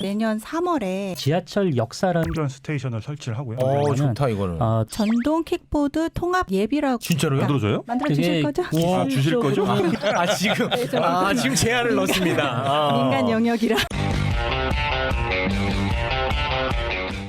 내년 3월에 지하철 역사라는 충전 스테이션을 설치를 하고요. 좋다 이거는. 전동 킥보드 통합 예비라고 진짜로요? 만들어줘요? 만들어 주실 거죠? 와, 주실 거죠? 지금 제안을 넣습니다. 민간 영역이라.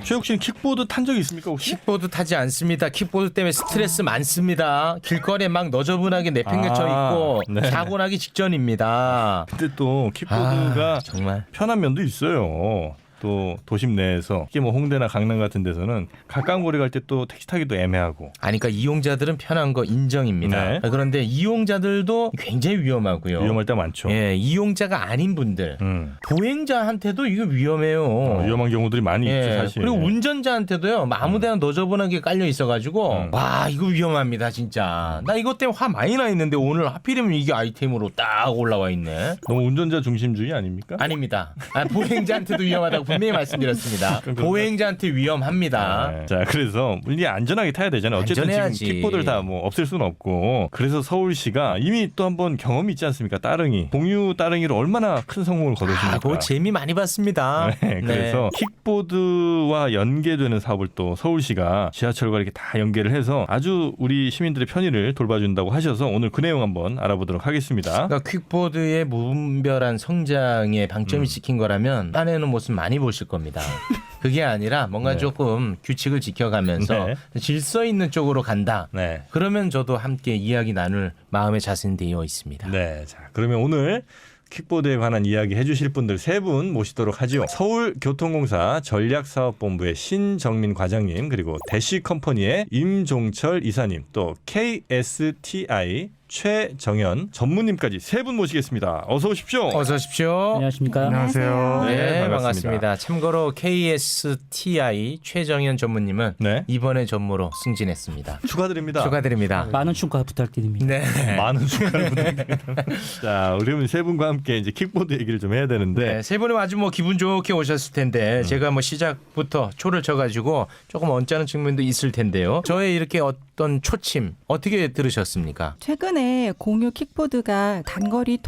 최욱 씨는 킥보드 탄 적이 있습니까 혹시? 킥보드 타지 않습니다. 킥보드 때문에 스트레스 많습니다. 길거리에 막 너저분하게 내팽개쳐 있고 네. 사고 나기 직전입니다. 근데 또 킥보드가 정말 편한 면도 있어요. 또 도심 내에서 이게 뭐 홍대나 강남 같은 데서는 가까운 거리 갈 때 또 택시 타기도 애매하고. 아니 그러니까 이용자들은 편한 거 인정입니다. 네. 그런데 이용자들도 굉장히 위험하고요. 위험할 때 많죠. 예, 이용자가 아닌 분들 보행자한테도 이거 위험해요. 위험한 경우들이 많이 있죠 사실. 그리고 운전자한테도요. 아무데나 너저분하게 깔려 있어가지고 와 이거 위험합니다 진짜. 나 이것 때문에 화 많이 나 있는데 오늘 하필이면 이게 아이템으로 딱 올라와 있네. 너무 운전자 중심주의 아닙니까? 아닙니다. 보행자한테도 위험하다고 분명히 말씀드렸습니다. 보행자한테 위험합니다. 네. 자, 그래서 이게 안전하게 타야 되잖아요. 어쨌든 안전해야지. 지금 킥보드를 다 뭐 없앨 수는 없고. 그래서 서울시가 이미 또 한번 경험이 있지 않습니까? 따릉이. 공유 따릉이로 얼마나 큰 성공을 거뒀습니까? 그거 재미 많이 봤습니다. 네, 그래서 킥보드와 연계되는 사업을 또 서울시가 지하철과 이렇게 다 연계를 해서 아주 우리 시민들의 편의를 돌봐준다고 하셔서 오늘 그 내용 한번 알아보도록 하겠습니다. 그러니까 퀵보드의 무분별한 성장에 방점이 찍힌 거라면 딴에는 모습 많이 보실 겁니다. 그게 아니라 뭔가 네. 조금 규칙을 지켜가면서 네. 질서 있는 쪽으로 간다. 네. 그러면 저도 함께 이야기 나눌 마음의 자세는 되어 있습니다. 네. 자, 그러면 오늘 킥보드에 관한 이야기 해주실 분들 세 분 모시도록 하죠. 서울교통공사 전략사업본부의 신정민 과장님, 그리고 대시컴퍼니의 임종철 이사님, 또 KSTI 최정현 전무님까지 세 분 모시겠습니다. 어서 오십시오. 어서 오십시오. 안녕하십니까? 안녕하세요. 네, 반갑습니다. 참고로 KSTI 최정현 전무님은 네. 이번에 전무로 승진했습니다. 축하드립니다. 축하드립니다. 많은 축하 부탁드립니다. 네. 많은 축하를 부탁드립니다. 자, 우리 세 분과 함께 이제 킥보드 얘기를 좀 해야 되는데 네, 세 분은 아주 뭐 기분 좋게 오셨을 텐데 제가 뭐 시작부터 초를 쳐가지고 조금 언짢은 측면도 있을 텐데요. 저의 이렇게 어떤 초침 어떻게 들으셨습니까? 최근에 공유 킥보드가 단거리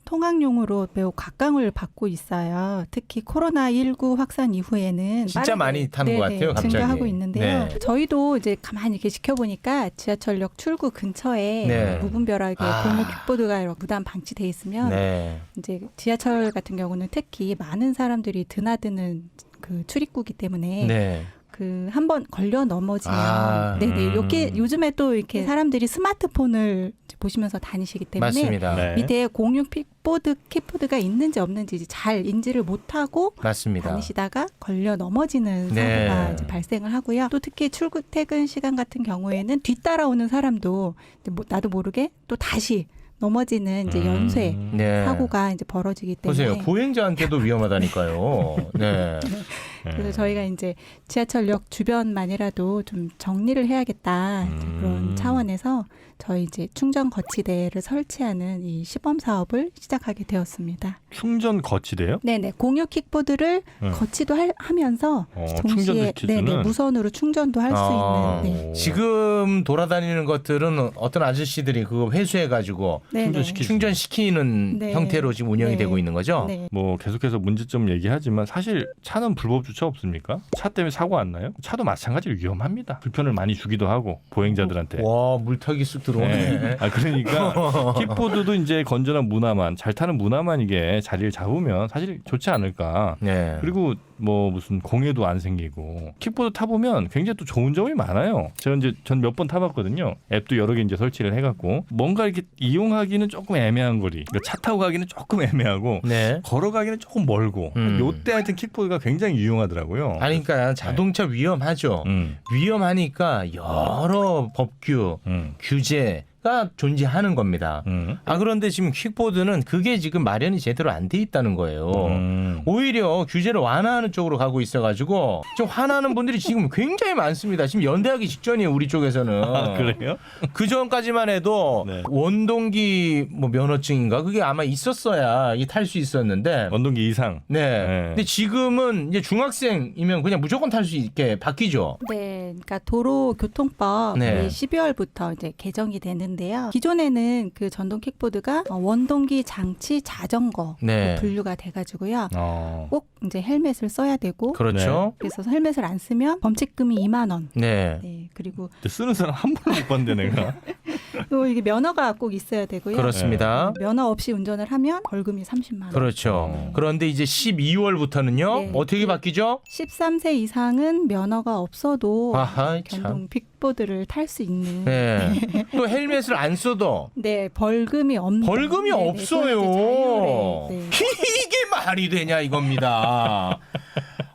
통학용으로 매우 각광을 받고 있어요. 특히 코로나19 확산 이후에는 진짜 많이 타는 것 같아요, 갑자기. 증가하고 있는데요. 네. 저희도 이제 가만히 이렇게 지켜보니까 지하철역 출구 근처에 네. 무분별하게 공유 킥보드가 이렇게 무단 방치돼 있으면 네. 이제 지하철 같은 경우는 특히 많은 사람들이 드나드는 그 출입구기 때문에 네. 그 한번 걸려 넘어지면 네네 이렇게 요즘에 또 이렇게 사람들이 스마트폰을 이제 보시면서 다니시기 때문에 맞습니다. 네. 밑에 공유 킥보드가 있는지 없는지 이제 잘 인지를 못하고 맞습니다. 다니시다가 걸려 넘어지는 네. 사고가 이제 발생을 하고요. 또 특히 출퇴근 시간 같은 경우에는 뒤따라오는 사람도 이제 나도 모르게 또 다시 넘어지는 이제 연쇄 네. 사고가 이제 벌어지기 때문에 보세요. 보행자한테도 위험하다니까요. 네. 그래서 저희가 이제 지하철역 주변만이라도 좀 정리를 해야겠다 그런 차원에서 저희 이제 충전 거치대를 설치하는 이 시범 사업을 시작하게 되었습니다. 충전 거치대요? 네네 공유 킥보드를 거치도 하면서 동시에 충전시켜주는? 네네 무선으로 충전도 할 수 있는 네. 지금 돌아다니는 것들은 어떤 아저씨들이 그거 회수해가지고 네네. 충전시키는 네. 형태로 지금 운영이 네. 되고 있는 거죠? 네. 뭐 계속해서 문제점 얘기하지만 사실 차는 불법 주차 없습니까? 차 때문에 사고 안 나요? 차도 마찬가지로 위험합니다. 불편을 많이 주기도 하고 보행자들한테. 와 물타기 쑥 들어오네. 네. 아 그러니까 킥보드도 이제 건전한 문화만 잘 타는 문화만 이게 자리를 잡으면 사실 좋지 않을까. 네. 그리고 뭐 무슨 공해도 안 생기고 킥보드 타보면 굉장히 또 좋은 점이 많아요. 제가 이제 전 몇 번 타봤거든요. 앱도 여러 개 이제 설치를 해갖고 뭔가 이렇게 이용하기는 조금 애매한 거리. 그러니까 차 타고 가기는 조금 애매하고 네. 걸어가기는 조금 멀고 요때 하여튼 킥보드가 굉장히 유용하더라고요. 아니 그러니까 자동차 위험하죠. 위험하니까 여러 법규, 규제 가 존재하는 겁니다. 그런데 지금 킥보드는 그게 지금 마련이 제대로 안 돼 있다는 거예요. 오히려 규제를 완화하는 쪽으로 가고 있어가지고 지금 화나는 분들이 지금 굉장히 많습니다. 지금 연대하기 직전이에요, 우리 쪽에서는. 아, 그래요? 그 전까지만 해도 네. 원동기 뭐 면허증인가 그게 아마 있었어야 이게 탈 수 있었는데. 원동기 이상. 네. 네. 근데 지금은 이제 중학생이면 그냥 무조건 탈 수 있게 바뀌죠. 네, 그러니까 도로교통법이 네. 12월부터 이제 개정이 되는 있는데요. 기존에는 그 전동 킥보드가 원동기 장치 자전거 네. 분류가 돼가지고요. 어. 꼭 이제 헬멧을 써야 되고 그렇죠. 그래서 헬멧을 안 쓰면 범칙금이 2만 원. 네. 네, 그리고 근데 쓰는 사람 한 번도 못 봤는데 내가. 또 이게 면허가 꼭 있어야 되고요. 그렇습니다. 면허 없이 운전을 하면 벌금이 30만 원. 그렇죠. 그런데 이제 12월부터는요. 네. 어떻게 바뀌죠? 13세 이상은 면허가 없어도 아하, 참. 전동 킥보드를 탈 수 있는. 네. 또 헬멧을 안 써도 네, 벌금이 없는. 벌금이 네, 네, 없어요. 그건 이제 자율에, 네. 이게 말이 되냐 이겁니다.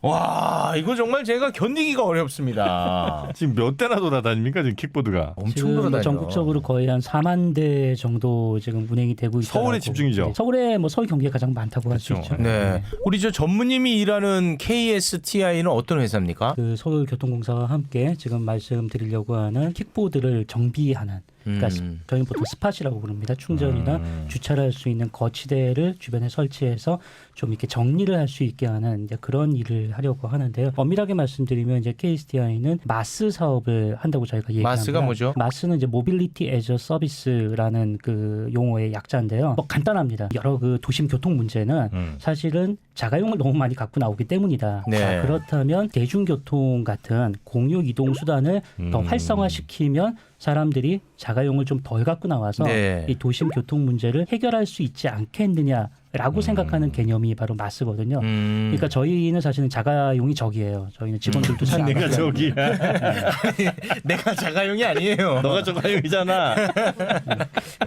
와, 이거 정말 제가 견디기가 어렵습니다. 지금 몇 대나 돌아다닙니까 지금 킥보드가? 엄청 지금 돌아다녀요. 전국적으로 거의 한 4만 대 정도 지금 운행이 되고 있다. 서울에 집중이죠. 서울에 뭐 서울 경기가 가장 많다고 할 수 그렇죠. 있죠. 네. 우리 저 전무님이 일하는 KSTI는 어떤 회사입니까? 그 서울교통공사와 함께 지금 말씀드리려고 하는 킥보드를 정비하는, 그러니까 저희는 보통 스팟이라고 부릅니다. 충전이나 주차를 할 수 있는 거치대를 주변에 설치해서 좀 이렇게 정리를 할 수 있게 하는 이제 그런 일을 하려고 하는데요. 엄밀하게 말씀드리면 이제 KSTI는 마스 사업을 한다고 저희가 얘기합니다. 마스가 뭐죠? 마스는 이제 모빌리티 애저 서비스라는 그 용어의 약자인데요. 뭐 간단합니다. 여러 그 도심 교통 문제는 사실은 자가용을 너무 많이 갖고 나오기 때문이다. 네. 자, 그렇다면 대중교통 같은 공유 이동 수단을 더 활성화시키면 사람들이 자가용을 좀 덜 갖고 나와서 네. 이 도심 교통 문제를 해결할 수 있지 않겠느냐라고 생각하는 개념이 바로 마스거든요. 그러니까 저희는 사실은 자가용이 적이에요. 저희는 직원들도 잘 안 내가 갖고 저기야. 내가 자가용이 아니에요. 너가 저가용이잖아.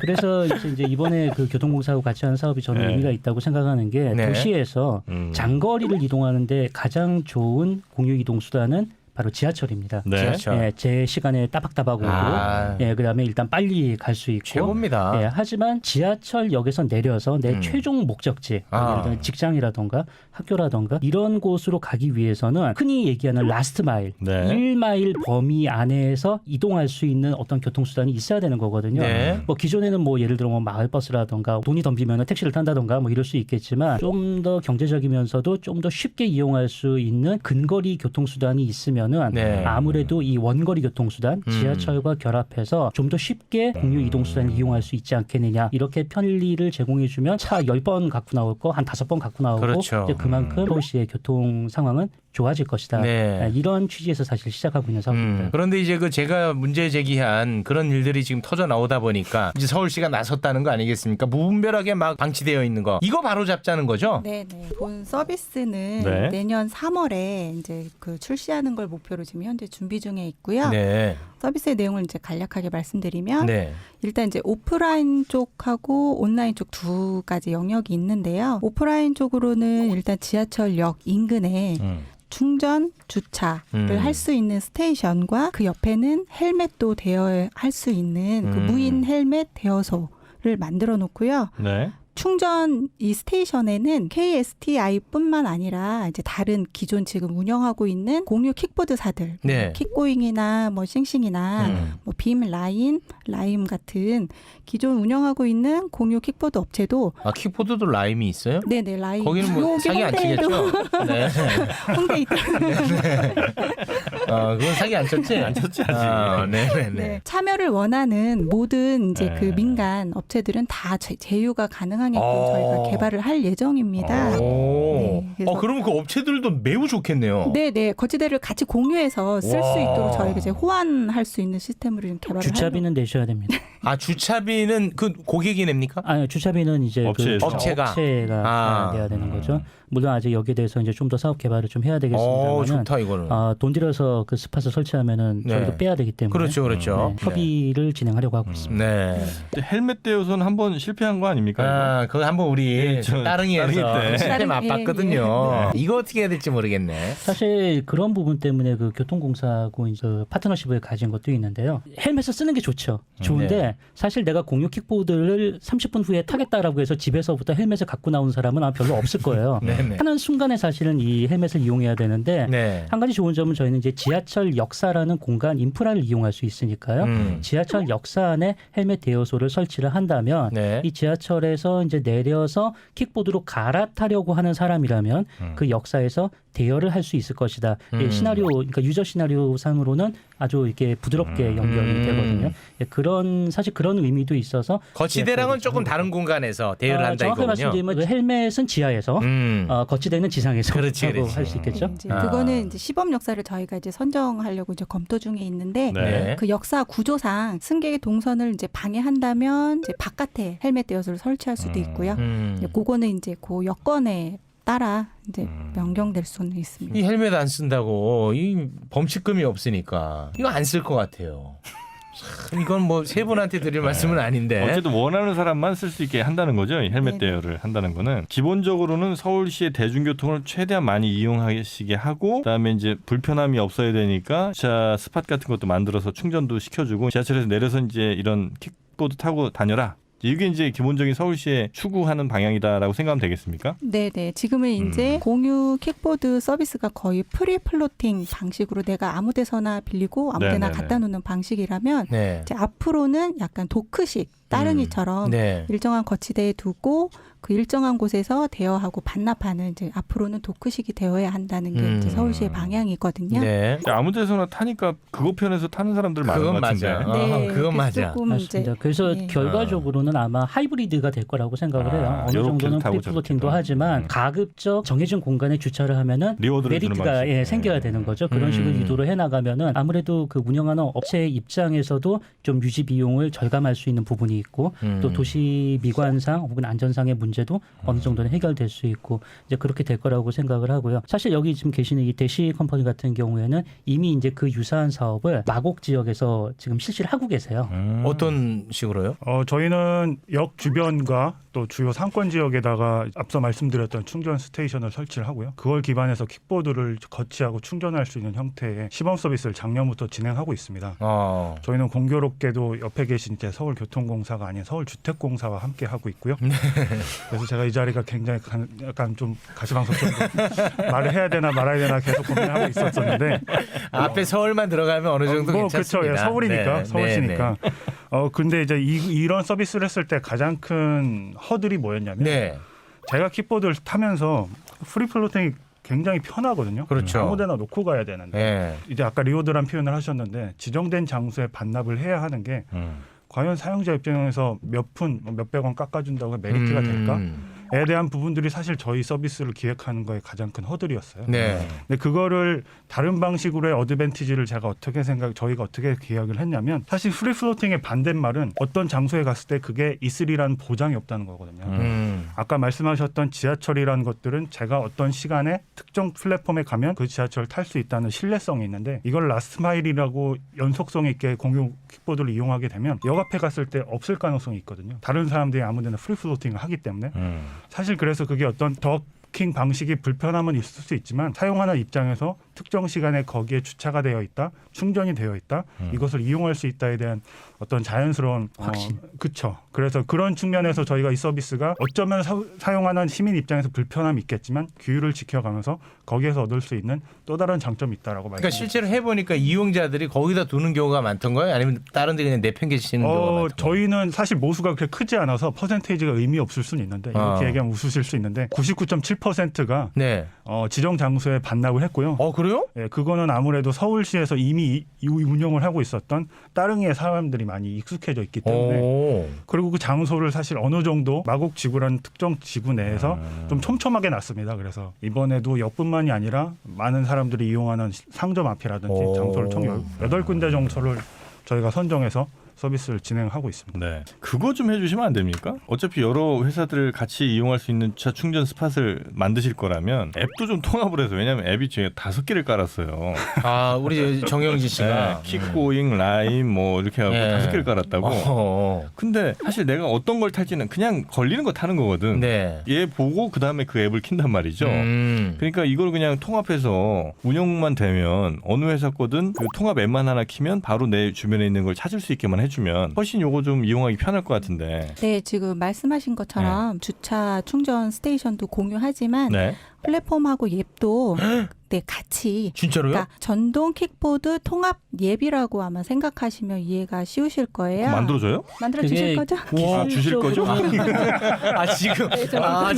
그래서 이제 이번에 그 교통공사하고 같이 하는 사업이 저는 네. 의미가 있다고 생각하는 게 네. 도시에서 장거리를 이동하는데 가장 좋은 공유 이동 수단은 바로 지하철입니다. 네. 지하철. 예, 제 시간에 따박따박 오고, 아. 예, 그다음에 일단 빨리 갈 수 있고, 최고입니다. 예, 하지만 지하철역에서 내려서 내 최종 목적지, 아. 예를 들어 직장이라던가 학교라던가 이런 곳으로 가기 위해서는 흔히 얘기하는 라스트 마일, 네. 1마일 범위 안에서 이동할 수 있는 어떤 교통수단이 있어야 되는 거거든요. 네. 뭐 기존에는 뭐 예를 들어 뭐 마을버스라던가 돈이 덤비면 택시를 탄다던가 뭐 이럴 수 있겠지만 좀 더 경제적이면서도 좀 더 쉽게 이용할 수 있는 근거리 교통수단이 있으면은 네. 아무래도 이 원거리 교통수단 지하철과 결합해서 좀 더 쉽게 공유 이동수단을 이용할 수 있지 않겠느냐, 이렇게 편리를 제공해주면 차 10번 갖고 나올 거 한 5번 갖고 나오고 그렇죠. 이제 그만큼 서울시의 교통 상황은 좋아질 것이다. 네. 이런 취지에서 사실 시작하고 있는 사업입니다. 그런데 이제 그 제가 문제 제기한 그런 일들이 지금 터져 나오다 보니까 이제 서울시가 나섰다는 거 아니겠습니까? 무분별하게 막 방치되어 있는 거, 이거 바로 잡자는 거죠? 네, 네. 본 서비스는 네. 내년 3월에 이제 그 출시하는 걸 목표로 지금 현재 준비 중에 있고요. 네. 서비스의 내용을 이제 간략하게 말씀드리면 네. 일단 이제 오프라인 쪽하고 온라인 쪽 두 가지 영역이 있는데요. 오프라인 쪽으로는 일단 지하철역 인근에 충전 주차를 할 수 있는 스테이션과 그 옆에는 헬멧도 대여 할 수 있는 그 무인 헬멧 대여소를 만들어 놓고요. 네. 충전 이 스테이션에는 KSTI뿐만 아니라 이제 다른 기존 지금 운영하고 있는 공유 킥보드사들, 네. 뭐 킥고잉이나 뭐 싱싱이나 뭐 빔, 라임 같은 기존 운영하고 있는 공유 킥보드 업체도 아, 킥보드도 라임이 있어요? 네네 라임 거기는 뭐 여기 사기 안 홍대에도 치겠죠? 네. 홍대 있다. 그건 사기 안 쳤지? 안 쳤지 아직. 네네네. 네. 참여를 원하는 모든 이제 네. 그 민간 업체들은 다 제휴가 가능하게끔 오. 저희가 개발을 할 예정입니다. 오. 네, 그래서- 그러면 그 업체들도 매우 좋겠네요. 네네 거치대를 같이 공유해서 쓸 수 와. 있도록 저희가 이제 호환할 수 있는 시스템으로 지금 개발을 주차비는 내셔야 됩니다. 아, 주차비는 그 고객이 냅니까? 아니, 주차비는 이제 업체에서. 업체가. 업체가 내야 되는 거죠. 물론 아직 여기에 대해서 이제 좀 더 사업 개발을 좀 해야 되겠습니다만은 좋다 이거는. 돈 들여서 그 스팟을 설치하면은 네. 저희도 빼야 되기 때문에 그렇죠, 그렇죠. 네, 협의를 진행하려고 하고 있습니다. 네. 근데 헬멧 대여소는 한번 실패한 거 아닙니까? 아, 그거 한번 우리 네, 저 따릉이에서 따릉이 때. 시스템 따릉이, 맛봤거든요. 이거 어떻게 해야 될지 모르겠네. 사실 그런 부분 때문에 그 교통공사하고 이제 파트너십을 가진 것도 있는데요. 헬멧을 쓰는 게 좋죠. 좋은데 네. 사실 내가 공유 킥보드를 30분 후에 타겠다라고 해서 집에서부터 헬멧을 갖고 나온 사람은 아마 별로 없을 거예요. 네네. 하는 순간에 사실은 이 헬멧을 이용해야 되는데 네. 한 가지 좋은 점은 저희는 이제 지하철 역사라는 공간 인프라를 이용할 수 있으니까요. 지하철 역사 안에 헬멧 대여소를 설치를 한다면 네. 이 지하철에서 이제 내려서 킥보드로 갈아타려고 하는 사람이 사람이라면 그 역사에서 대여를 할 수 있을 것이다. 시나리오, 그러니까 유저 시나리오 상으로는 아주 이렇게 부드럽게 연결이 되거든요. 사실 그런 의미도 있어서 거치대랑은 조금 다른 공간에서 대여를 한다 정확하게 이거군요. 말씀드리면 그 헬멧은 지하에서 거치대는 지상에서 그렇지. 할 수 있겠죠. 이제 그거는 이제 시범 역사를 저희가 이제 선정하려고 이제 검토 중에 있는데 네. 그 역사 구조상 승객의 동선을 이제 방해한다면 이제 바깥에 헬멧 대여소를 설치할 수도 있고요. 이제 그거는 이제 그 여건에 따라 이제 변경될 수는 있습니다. 이 헬멧 안 쓴다고 이 범칙금이 없으니까 이거 안 쓸 것 같아요. 참 이건 뭐 세 분한테 드릴 말씀은 아닌데. 어쨌든 원하는 사람만 쓸 수 있게 한다는 거죠. 이 헬멧 네. 대여를 한다는 거는 기본적으로는 서울시의 대중교통을 최대한 많이 이용하시게 하고 그다음에 이제 불편함이 없어야 되니까 지하 스팟 같은 것도 만들어서 충전도 시켜주고 지하철에서 내려서 이제 이런 킥보드 타고 다녀라. 이게 이제 기본적인 서울시의 추구하는 방향이다라고 생각하면 되겠습니까? 네네. 지금은 이제 공유 킥보드 서비스가 거의 프리 플로팅 방식으로 내가 아무 데서나 빌리고 아무 데나 네네네. 갖다 놓는 방식이라면 네. 이제 앞으로는 약간 도크식 따릉이처럼 네. 일정한 거치대에 두고 그 일정한 곳에서 대여하고 반납하는 이제 앞으로는 도크식이 되어야 한다는 게 이제 서울시의 방향이거든요. 네. 아무 데서나 타니까 그거 편에서 타는 사람들 많은 것 그건 같은데. 맞아. 네, 그건 그래서 맞아. 조금 맞습니다. 이제 그래서 네. 결과적으로는 아마 하이브리드가 될 거라고 생각을 해요. 어느 요렇게도 정도는 타고 프리플로팅도 저렇게도. 하지만 가급적 정해진 공간에 주차를 하면은 리워드를 주는 메리트가 방식. 생겨야 되는 거죠. 그런 식으로 유도를 해나가면은 아무래도 그 운영하는 업체의 입장에서도 좀 유지 비용을 절감할 수 있는 부분이 있고 또 도시 미관상 혹은 안전상의 문제도 어느 정도는 해결될 수 있고 이제 그렇게 될 거라고 생각을 하고요. 사실 여기 지금 계시는 이 대시 컴퍼니 같은 경우에는 이미 이제 그 유사한 사업을 마곡 지역에서 지금 실시를 하고 계세요. 어떤 식으로요? 저희는 역 주변과 또 주요 상권 지역에다가 앞서 말씀드렸던 충전 스테이션을 설치를 하고요. 그걸 기반해서 킥보드를 거치하고 충전할 수 있는 형태의 시범 서비스를 작년부터 진행하고 있습니다. 저희는 공교롭게도 옆에 계신 이제 서울교통공사가 아닌 서울주택공사와 함께 하고 있고요. 그래서 제가 이 자리가 굉장히 약간 좀 가시방석적으로 말을 해야 되나 말아야 되나 계속 고민하고 있었었는데 앞에 서울만 들어가면 어느 정도 뭐 괜찮습니다. 그렇죠. 예, 서울이니까 네, 서울시니까. 근데 이제 이런 서비스를 했을 때 가장 큰 허들이 뭐였냐면 네. 제가 킥보드를 타면서 프리플로팅이 굉장히 편하거든요. 그렇죠. 아무데나 놓고 가야 되는데 네. 이제 아까 리워드란 표현을 하셨는데 지정된 장소에 반납을 해야 하는 게 과연 사용자 입장에서 몇 푼, 몇백 원 깎아준다고 메리트가 될까에 대한 부분들이 사실 저희 서비스를 기획하는 거에 가장 큰 허들이었어요. 네. 근데 그거를 다른 방식으로의 어드밴티지를 저희가 어떻게 기획을 했냐면 사실 프리플로팅의 반대말은 어떤 장소에 갔을 때 그게 있으리라는 보장이 없다는 거거든요. 아까 말씀하셨던 지하철이라는 것들은 제가 어떤 시간에 특정 플랫폼에 가면 그 지하철을 탈 수 있다는 신뢰성이 있는데 이걸 라스트 마일이라고 연속성 있게 공유 킥보드를 이용하게 되면 역 앞에 갔을 때 없을 가능성이 있거든요. 다른 사람들이 아무데나 프리플로팅을 하기 때문에 사실 그래서 그게 어떤 더킹 방식이 불편함은 있을 수 있지만 사용하는 입장에서 특정 시간에 거기에 주차가 되어 있다, 충전이 되어 있다, 이것을 이용할 수 있다에 대한 어떤 자연스러운 확신. 그렇죠. 그래서 그런 측면에서 저희가 이 서비스가 어쩌면 사용하는 시민 입장에서 불편함이 있겠지만 규율을 지켜가면서 거기에서 얻을 수 있는 또 다른 장점이 있다라고 그러니까 말씀드립니다. 실제로 해보니까 이용자들이 거기다 두는 경우가 많던가요? 아니면 다른 데 그냥 내팽개치는 경우가 많던가요? 저희는 사실 모수가 그렇게 크지 않아서 퍼센테이지가 의미 없을 수는 있는데 이렇게 얘기하면 웃으실 수 있는데 99.7%가 네. 지정 장소에 반납을 했고요. 그래요? 예, 그거는 아무래도 서울시에서 이미 운영을 하고 있었던 따릉이의 사람들이 많이 익숙해져 있기 때문에 그리고 그 장소를 사실 어느 정도 마곡 지구라는 특정 지구 내에서 좀 촘촘하게 놨습니다. 그래서 이번에도 역뿐만이 아니라 많은 사람들이 이용하는 상점 앞이라든지 장소를 총 8군데 정도를 저희가 선정해서 서비스를 진행하고 있습니다. 네, 그거 좀 해주시면 안 됩니까? 어차피 여러 회사들 같이 이용할 수 있는 주차 충전 스팟을 만드실 거라면 앱도 좀 통합을 해서 왜냐하면 앱이 제가 5개를 깔았어요. 우리 정영진 씨가 네, 킥고잉, 라임 뭐 이렇게 하고 5개를 깔았다고. 근데 사실 내가 어떤 걸 탈지는 그냥 걸리는 거 타는 거거든. 네. 얘 보고 그 다음에 그 앱을 킨단 말이죠. 그러니까 이걸 그냥 통합해서 운영만 되면 어느 회사 거든 그 통합 앱만 하나 키면 바로 내 주변에 있는 걸 찾을 수 있게만 해주면 훨씬 요거 좀 이용하기 편할 것 같은데. 네, 지금 말씀하신 것처럼 주차 충전 스테이션도 공유하지만 네. 플랫폼하고 앱도 네, 같이. 진짜로요? 그러니까 전동 킥보드 통합 예비라고 아마 생각하시면 이해가 쉬우실 거예요. 만들어줘요? 만들어 그게 주실 거죠? 주실 거죠?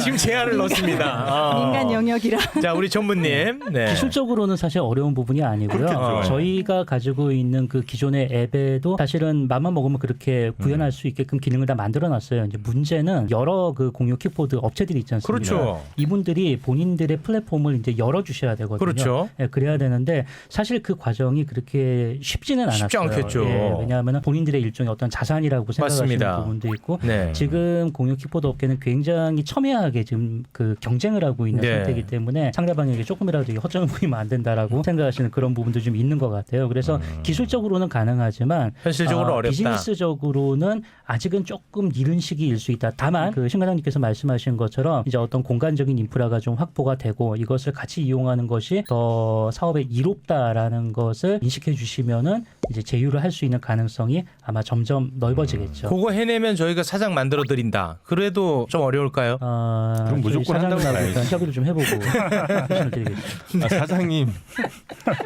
지금 제안을 넣습니다. 민간 영역이라. 자, 우리 전무님. 네. 기술적으로는 사실 어려운 부분이 아니고요. 그렇겠죠. 저희가 가지고 있는 그 기존의 앱에도 사실은 맘만 먹으면 그렇게 구현할 수 있게끔 기능을 다 만들어놨어요. 이제 문제는 여러 그 공유 킥보드 업체들이 있지 않습니까? 그렇죠. 이분들이 본인들의 플랫폼을 이제 열어주셔야 되거든요. 그렇죠. 예, 그래야 되는데 사실 그 과정이 그렇게 쉽지는 않았어요. 쉽지 않겠죠. 예, 왜냐하면 본인들의 일종의 어떤 자산이라고 생각하시는 맞습니다. 부분도 있고 네. 지금 공유 킥보드 업계는 굉장히 첨예하게 지금 그 경쟁을 하고 있는 네. 상태이기 때문에 상대방에게 조금이라도 허점을 보이면 안 된다라고 생각하시는 그런 부분도 좀 있는 것 같아요. 그래서 기술적으로는 가능하지만 현실적으로 어렵다. 비즈니스적으로는 아직은 조금 이른 시기일 수 있다. 다만 그 신과장님께서 말씀하신 것처럼 이제 어떤 공간적인 인프라가 좀 확보가 되고 이것을 같이 이용하는 것이 더 사업에 이롭다라는 것을 인식해 주시면은 이제 제휴를 할 수 있는 가능성이 아마 점점 넓어지겠죠. 그거 해내면 저희가 사장 만들어 드린다. 그래도 좀 어려울까요? 그럼 무조건 한다고 사장님하고 봐야지. 일단 협의를 좀 해보고 추천을 드리겠습니다. 사장님,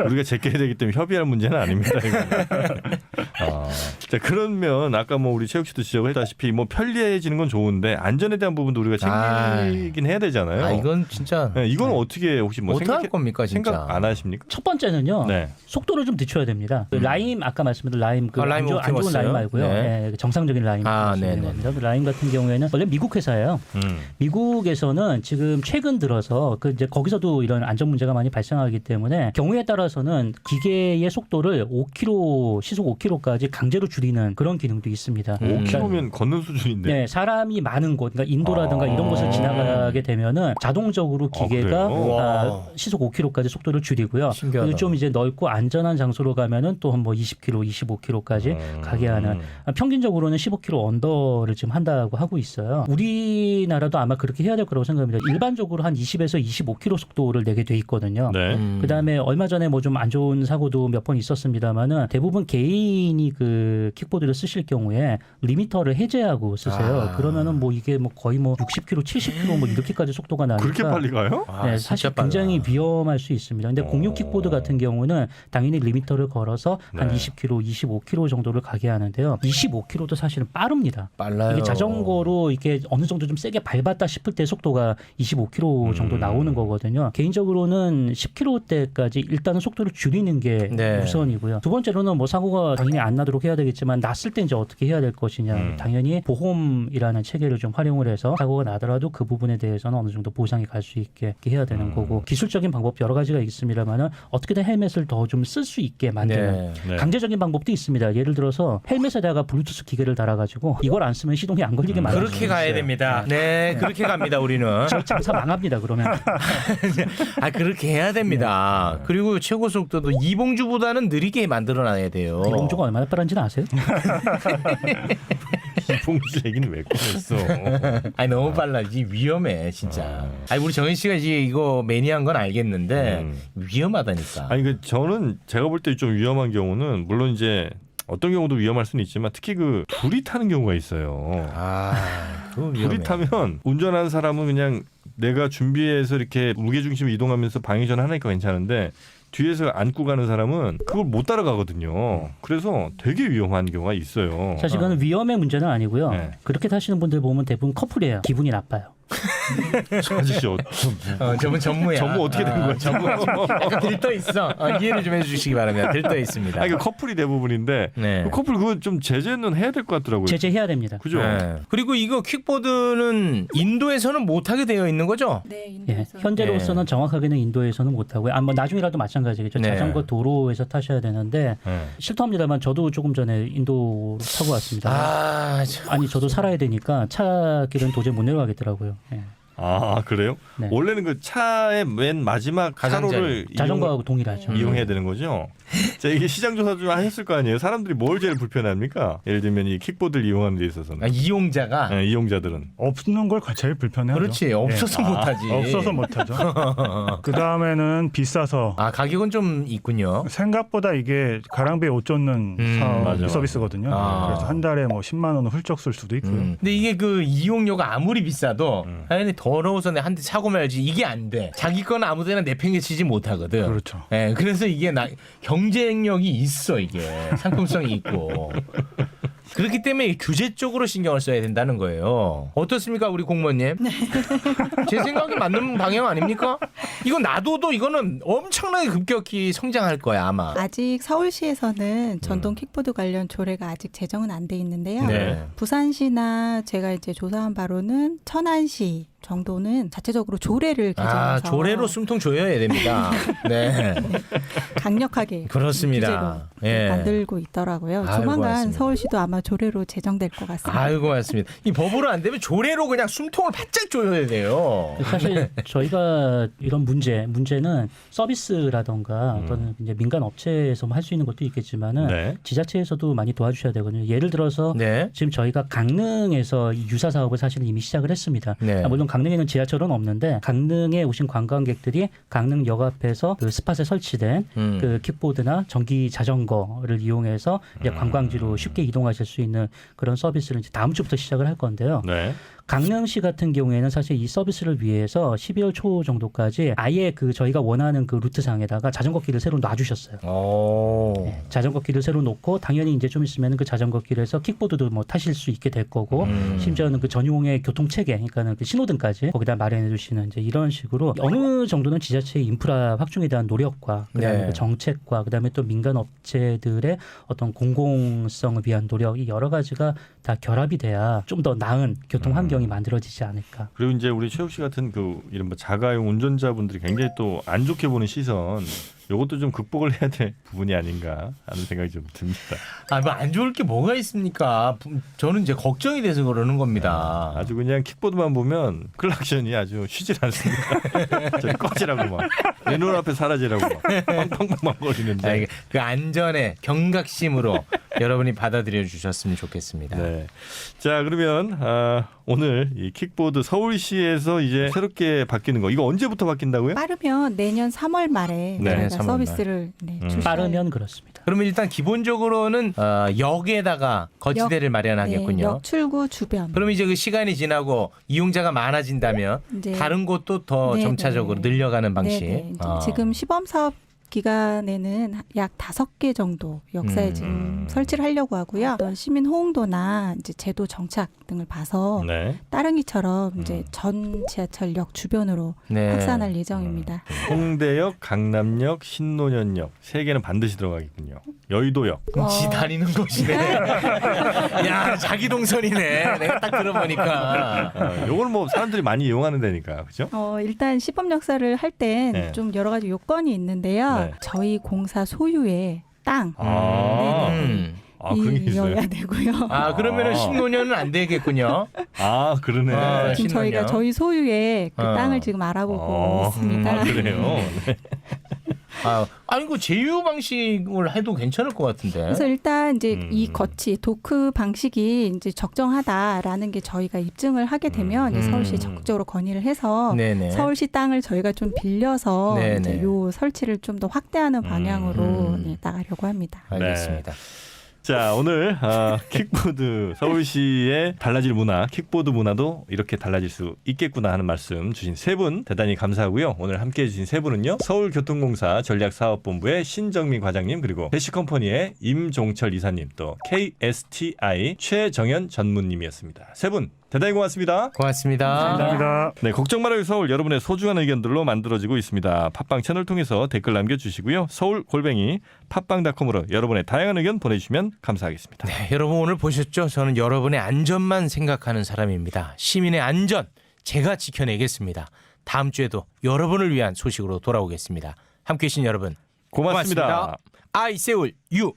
우리가 제껴야 되기 때문에 협의할 문제는 아닙니다. 자, 그러면 아까 뭐 우리 최욱 씨도 지적을 했다시피 뭐 편리해지는 건 좋은데 안전에 대한 부분도 우리가 챙기긴 해야 되잖아요. 이건 진짜 네, 이건 어떻게 혹시 뭐 어떡할 겁니까, 진짜? 생각 안 하십니까? 첫 번째는요. 네. 속도를 좀 늦춰야 됩니다. 그 라임 아까 말씀드린 라임 그 라임 안 좋은 옵티머스요? 라임 말고요. 네. 예, 정상적인 라임 말씀드리는 네네. 겁니다. 라임 같은 경우에는 원래 미국 회사예요. 미국에서는 지금 최근 들어서 그 이제 거기서도 이런 안전 문제가 많이 발생하기 때문에 경우에 따라서는 기계의 속도를 5km 시속 5km까지 강제로 줄이는 그런 기능도 있습니다. 5km면 걷는 수준인데. 네, 사람이 많은 곳, 그러니까 인도라든가 아. 이런 곳을 지나가게 되면은 자동적으로 기계가 그래요? 와. 시속 5km까지 속도를 줄이고요. 신기하다. 그리고 좀 이제 넓고 안전한 장소로 가면은 또 한 뭐 20km, 25km까지 가게 하는 평균적으로는 15km 언더를 지금 한다고 하고 있어요. 우리나라도 아마 그렇게 해야 될 거라고 생각합니다. 일반적으로 한 20에서 25km 속도를 내게 돼 있거든요. 네. 그다음에 얼마 전에 뭐 좀 안 좋은 사고도 몇 번 있었습니다만은 대부분 개인이 그 킥보드를 쓰실 경우에 리미터를 해제하고 쓰세요. 그러면은 뭐 이게 뭐 거의 뭐 60km, 70km 뭐 이렇게까지 속도가 나니까 그렇게 빨리 가요? 네, 사실 굉장히 위험할 수 있습니다. 근데 공유 킥보드 같은 경우는 당연히 리미터를 걸어서 한 네. 20km, 25km 정도를 가게 하는데요. 25km도 사실은 빠릅니다. 빨라요. 이게 자전거로 이게 어느 정도 좀 세게 밟았다 싶을 때 속도가 25km 정도 나오는 거거든요. 개인적으로는 10km대까지 일단은 속도를 줄이는 게 네. 우선이고요. 두 번째로는 뭐 사고가 당연히 안 나도록 해야 되겠지만 났을 때 이제 어떻게 해야 될 것이냐. 당연히 보험이라는 체계를 좀 활용을 해서 사고가 나더라도 그 부분에 대해서는 어느 정도 보상이 갈 수 있게 해야 되는 거고 기술적인 방법 여러 가지가 있습니다만은 어떻게든 헬멧을 더 좀 쓸 수 있게 만드는 네. 네. 강제적인 방법도 있습니다. 예를 들어서 헬멧에다가 블루투스 기계를 달아가지고 이걸 안 쓰면 시동이 안 걸리게 만들 수 그렇게 가야 있어요. 됩니다. 네, 그렇게 갑니다, 우리는. 저희 장사 망합니다. 그러면 그렇게 해야 됩니다. 그리고 최고 속도도 이봉주보다는 느리게 만들어놔야 돼요. 이봉주가 얼마나 빠른지는 아세요? 이봉주 얘기는 왜 꺼냈어? 너무 빨라. 이게 위험해, 진짜. 우리 정인 씨가 이제 이거 매니아인 건 알겠는데 위험하다니까. 아니 그 저는 제가 볼 때 좀 위험한 경우는 물론 이제 어떤 경우도 위험할 수는 있지만 특히 그 둘이 타는 경우가 있어요. 그거 위험해. 둘이 타면 운전하는 사람은 그냥 내가 준비해서 이렇게 무게중심을 이동하면서 방해전 하니까 괜찮은데 뒤에서 안고 가는 사람은 그걸 못 따라가거든요. 그래서 되게 위험한 경우가 있어요. 사실 그건 위험의 문제는 아니고요. 네. 그렇게 타시는 분들 보면 대부분 커플이에요. 기분이 나빠요. 저 아저씨 저분 전무야. 전무 어떻게 된 거야? 전무 약간 들떠 있어. 이해를 좀 해주시기 바랍니다. 들떠 있습니다. 아니 그 커플이 대부분인데 네. 그 커플 그거 좀 제재는 해야 될 것 같더라고요. 제재해야 됩니다. 그죠? 네. 그리고 이거 킥보드는 인도에서는 못하게 되어 있는 거죠? 네, 예, 인도에서. 현재로서는 정확하게는 인도에서는 못하고요. 뭐 나중이라도 마찬가지겠죠. 네. 자전거 도로에서 타셔야 되는데 네. 실토합니다만 저도 조금 전에 인도로 타고 왔습니다. 참. 아니 저도 살아야 되니까 차 길은 도저히 못 내려가겠더라고요. 예. 아 그래요? 네. 원래는 그 차의 맨 마지막 가장자리. 차로를 자전거하고 동일하죠. 이용해야 되는 거죠. 자 이게 시장 조사 좀 하셨을 거 아니에요. 사람들이 뭘 제일 불편해합니까? 예를 들면 이 킥보드를 이용하는 데 있어서는 이용자가 네, 이용자들은 없는 걸 제일 불편해하죠. 그렇지 없어서 못하지. 없어서 못하죠. 그 다음에는 비싸서 가격은 좀 있군요. 생각보다 이게 가랑비에 옷 젖는 맞아. 서비스거든요. 아. 그래서 한 달에 뭐 10만 원을 훌쩍 쓸 수도 있고요. 근데 이게 그 이용료가 아무리 비싸도 당연히 더 더러워서 내 한 대 차고 말지 이게 안 돼. 자기 거는 아무데나 내팽개치지 못하거든. 그렇죠. 예, 그래서 이게 경쟁력이 있어 이게 상품성이 있고. 그렇기 때문에 규제 쪽으로 신경을 써야 된다는 거예요. 어떻습니까, 우리 공무원님? 제 생각에 맞는 방향 아닙니까? 이거 놔둬도 이거는 엄청나게 급격히 성장할 거야 아마. 아직 서울시에서는 전동 킥보드 관련 조례가 아직 제정은 안 돼 있는데요. 네. 부산시나 제가 이제 조사한 바로는 천안시 정도는 자체적으로 조례를 개정해서 조례로 숨통 조여야 됩니다. 네. 강력하게 그렇습니다. 규제로 예. 만들고 있더라고요. 아이고, 조만간 맞습니다. 서울시도 아마 조례로 제정될 것 같습니다. 아이고 맞습니다. 이 법으로 안 되면 조례로 그냥 숨통을 바짝 조여야 돼요. 사실 저희가 이런 문제는 서비스라던가 어떤 이제 민간 업체에서 할 수 있는 것도 있겠지만은 네. 지자체에서도 많이 도와주셔야 되거든요. 예를 들어서 네. 지금 저희가 강릉에서 이 유사 사업을 사실은 이미 시작을 했습니다. 네. 물론 강릉에는 지하철은 없는데 강릉에 오신 관광객들이 강릉역 앞에서 그 스팟에 설치된 그 킥보드나 전기 자전거를 이용해서 이제 관광지로 쉽게 이동하실 수 있는 그런 서비스를 이제 다음 주부터 시작을 할 건데요. 네. 강릉시 같은 경우에는 사실 이 서비스를 위해서 12월 초 정도까지 아예 그 저희가 원하는 그 루트상에다가 자전거 길을 새로 놔주셨어요. 오. 자전거 길을 새로 놓고 당연히 이제 좀 있으면 그 자전거 길에서 킥보드도 뭐 타실 수 있게 될 거고 심지어는 그 전용의 교통 체계, 그러니까는 그 신호등까지 거기다 마련해 주시는 이제 이런 식으로 어느 정도는 지자체의 인프라 확충에 대한 노력과 그다음에 네. 그 정책과 그다음에 또 민간 업체들의 어떤 공공성을 위한 노력 이 여러 가지가 다 결합이 돼야 좀 더 나은 교통 환경이 만들어지지 않을까. 그리고 이제 우리 최욱 씨 같은 그 이른바 자가용 운전자분들이 굉장히 또 안 좋게 보는 시선, 이것도 좀 극복을 해야 될 부분이 아닌가 하는 생각이 좀 듭니다. 뭐 안 좋을 게 뭐가 있습니까? 저는 이제 걱정이 돼서 그러는 겁니다. 아주 그냥 킥보드만 보면 클락션이 아주 쉬질 않습니다. 저리 꺼지라고 막. 내 눈앞에 사라지라고 막. 빵빵빵빵 거리는데. 그 안전의 경각심으로 여러분이 받아들여 주셨으면 좋겠습니다. 네. 자, 그러면 오늘 이 킥보드 서울시에서 이제 새롭게 바뀌는 거, 이거 언제부터 바뀐다고요? 빠르면 내년 3월 말에 네, 저희가 3월 말. 서비스를 출시할 빠르면 그렇습니다. 그러면 일단 기본적으로는 역에다가 거치대를 마련하겠군요. 네, 역 출구 주변. 그럼 이제 그 시간이 지나고 이용자가 많아진다면 이제 다른 곳도 더 네, 점차적으로 네. 늘려가는 방식. 네네. 이제 지금 시범 사업 기간에는 약 5개 정도 역사에 지금 설치를 하려고 하고요. 어떤 시민 호응도나 이제 제도 정착 등을 봐서 네. 따릉이처럼 이제 전 지하철역 주변으로 네. 확산할 예정입니다. 홍대역, 강남역, 신논현역 3개는 반드시 들어가겠군요. 여의도역. 지 다니는 곳이네. 야, 자기 동선이네. 내가 딱 들어보니까. 요걸 뭐 사람들이 많이 이용하는 데니까, 그죠? 일단 시범 역사를 할 땐 네. 좀 여러 가지 요건이 있는데요. 네. 저희 공사 소유의 땅 아, 네네. 그게 있어요. 이어야 되고요. 그러면은 10노년은 안 되겠군요. 아, 그러네. 지금 저희가 신혼이요? 저희 소유의 그 땅을 지금 알아보고 있습니다. 그래요. 네. 아니 그 제휴 방식을 해도 괜찮을 것 같은데. 그래서 일단 이제 이 거치 도크 방식이 이제 적정하다라는 게 저희가 입증을 하게 되면 이제 서울시에 적극적으로 건의를 해서 네네. 서울시 땅을 저희가 좀 빌려서 네네. 이제 요 설치를 좀 더 확대하는 방향으로 네, 나가려고 합니다. 알겠습니다. 자, 오늘 킥보드 서울시의 달라질 문화, 킥보드 문화도 이렇게 달라질 수 있겠구나 하는 말씀 주신 3분 대단히 감사하고요. 오늘 함께해 주신 3분은요. 서울교통공사 전략사업본부의 신정민 과장님, 그리고 대시컴퍼니의 임종철 이사님, 또 KSTI 최정현 전무님이었습니다. 3분 대단히 고맙습니다. 고맙습니다. 감사합니다. 네, 걱정 말아요 서울, 여러분의 소중한 의견들로 만들어지고 있습니다. 팟빵 채널 통해서 댓글 남겨주시고요. 서울@팟빵.com으로 여러분의 다양한 의견 보내주시면 감사하겠습니다. 네, 여러분 오늘 보셨죠? 저는 여러분의 안전만 생각하는 사람입니다. 시민의 안전 제가 지켜내겠습니다. 다음 주에도 여러분을 위한 소식으로 돌아오겠습니다. 함께해 주신 여러분 고맙습니다. 아이 세울 유.